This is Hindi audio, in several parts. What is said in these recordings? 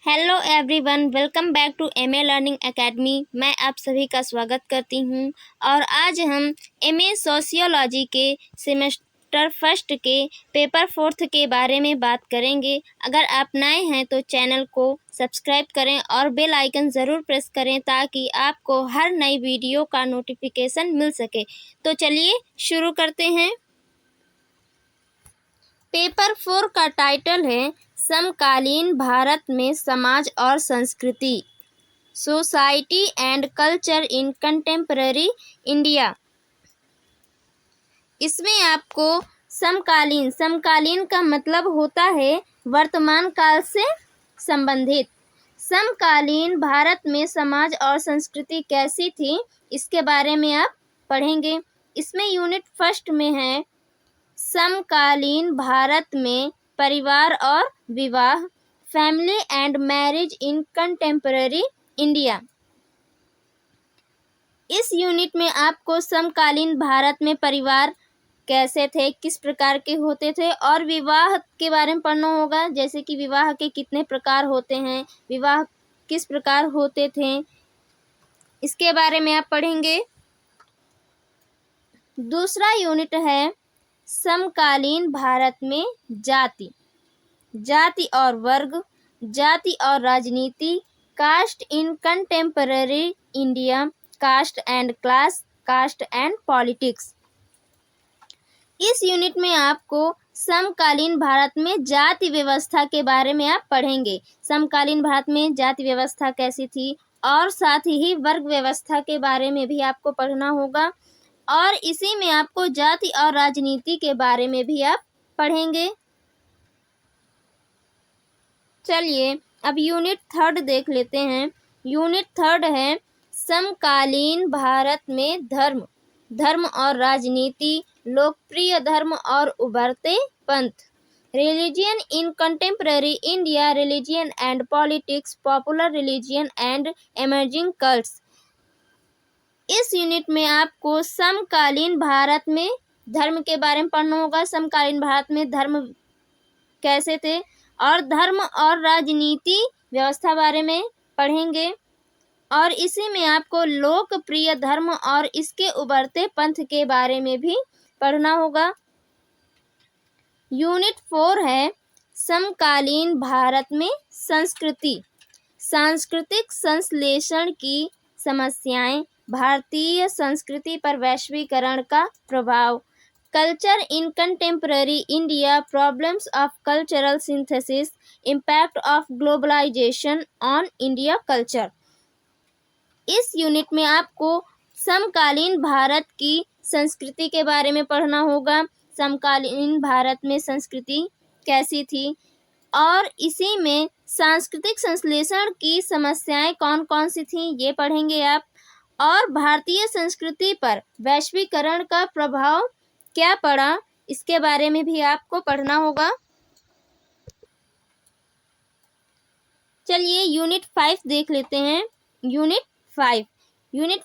Hello everyone, welcome back to MA Learning Academy. मैं आप सभी का स्वागत करती हूं और आज हम एमए सोशियोलॉजी के सेमेस्टर फर्स्ट के पेपर फोर्थ के बारे में बात करेंगे। अगर आप नए हैं तो चैनल को सब्सक्राइब करें और बेल आइकन ज़रूर प्रेस करें ताकि आपको हर नई वीडियो का नोटिफिकेशन मिल सके। तो चलिए शुरू करते हैं। पेपर 4 का टाइटल है समकालीन भारत में समाज और संस्कृति, society and culture in contemporary India. इसमें आपको समकालीन का मतलब होता है वर्तमान काल से संबंधित। समकालीन भारत में समाज और संस्कृति कैसी थी, इसके बारे में आप पढ़ेंगे। इसमें यूनिट फर्स्ट में है समकालीन भारत में परिवार और विवाह, family and marriage in contemporary India. इस यूनिट में आपको समकालीन भारत में परिवार कैसे थे, किस प्रकार के होते थे और विवाह के बारे में पढ़ना होगा। जैसे कि विवाह के कितने प्रकार होते हैं, विवाह किस प्रकार होते थे, इसके बारे में आप पढ़ेंगे। दूसरा यूनिट है समकालीन भारत में जाति और वर्ग, जाति और राजनीति, caste in contemporary India, caste and class, caste and politics. इस यूनिट में आपको समकालीन भारत में जाति व्यवस्था के बारे में आप पढ़ेंगे। समकालीन भारत में जाति व्यवस्था कैसी थी और साथ ही वर्ग व्यवस्था के बारे में भी आपको पढ़ना होगा और इसी में आपको जाति और राजनीति के बारे में भी आप पढ़ेंगे। चलिए अब यूनिट थर्ड देख लेते हैं। यूनिट थर्ड है समकालीन भारत में धर्म और राजनीति, लोकप्रिय धर्म और उभरते पंथ, religion in contemporary India, religion and politics, popular religion and emerging cults. इस यूनिट में आपको समकालीन भारत में धर्म के बारे में पढ़ना होगा। समकालीन भारत में धर्म कैसे थे और धर्म और राजनीति व्यवस्था बारे में पढ़ेंगे और इसी में आपको लोकप्रिय धर्म और इसके उभरते पंथ के बारे में भी पढ़ना होगा। यूनिट 4 है समकालीन भारत में संस्कृति, सांस्कृतिक संश्लेषण की समस्याएं, भारतीय संस्कृति पर वैश्वीकरण का प्रभाव, culture in contemporary India, problems of cultural synthesis, impact of globalisation on India culture. इस यूनिट में आपको समकालीन भारत की संस्कृति के बारे में पढ़ना होगा। समकालीन भारत में संस्कृति कैसी थी और इसी में सांस्कृतिक संश्लेषण की समस्याएं कौन कौन सी थीं, ये पढ़ेंगे आप। और भारतीय संस्कृति पर वैश्वीकरण का प्रभाव क्या पड़ा, इसके बारे में भी आपको पढ़ना होगा। चलिए यूनिट 5 देख लेते हैं। यूनिट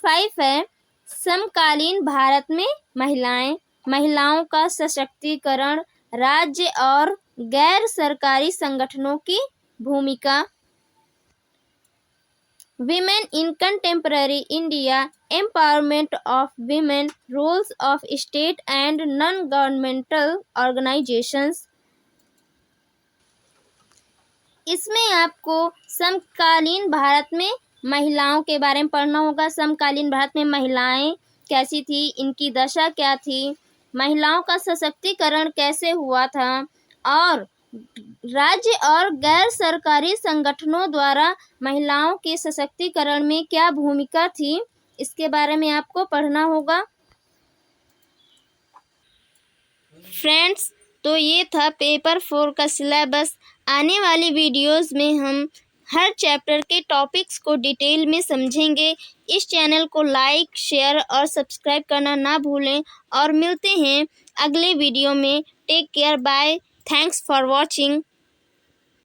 5 है समकालीन भारत में महिलाओं का सशक्तिकरण, राज्य और गैर सरकारी संगठनों की भूमिका, Women in contemporary India, empowerment of women, roles of state and non-governmental organizations। इसमें आपको समकालीन भारत में महिलाओं के बारे में पढ़ना होगा। समकालीन भारत में महिलाएं कैसी थी, इनकी दशा क्या थी, महिलाओं का सशक्तिकरण कैसे हुआ था और राज्य और गैर सरकारी संगठनों द्वारा महिलाओं के सशक्तिकरण में क्या भूमिका थी, इसके बारे में आपको पढ़ना होगा। फ्रेंड्स, तो ये था पेपर 4 का सिलेबस। आने वाली वीडियोस में हम हर चैप्टर के टॉपिक्स को डिटेल में समझेंगे। इस चैनल को लाइक, शेयर और सब्सक्राइब करना ना भूलें और मिलते हैं अगले वीडियो में। Take care, bye, thanks for watching.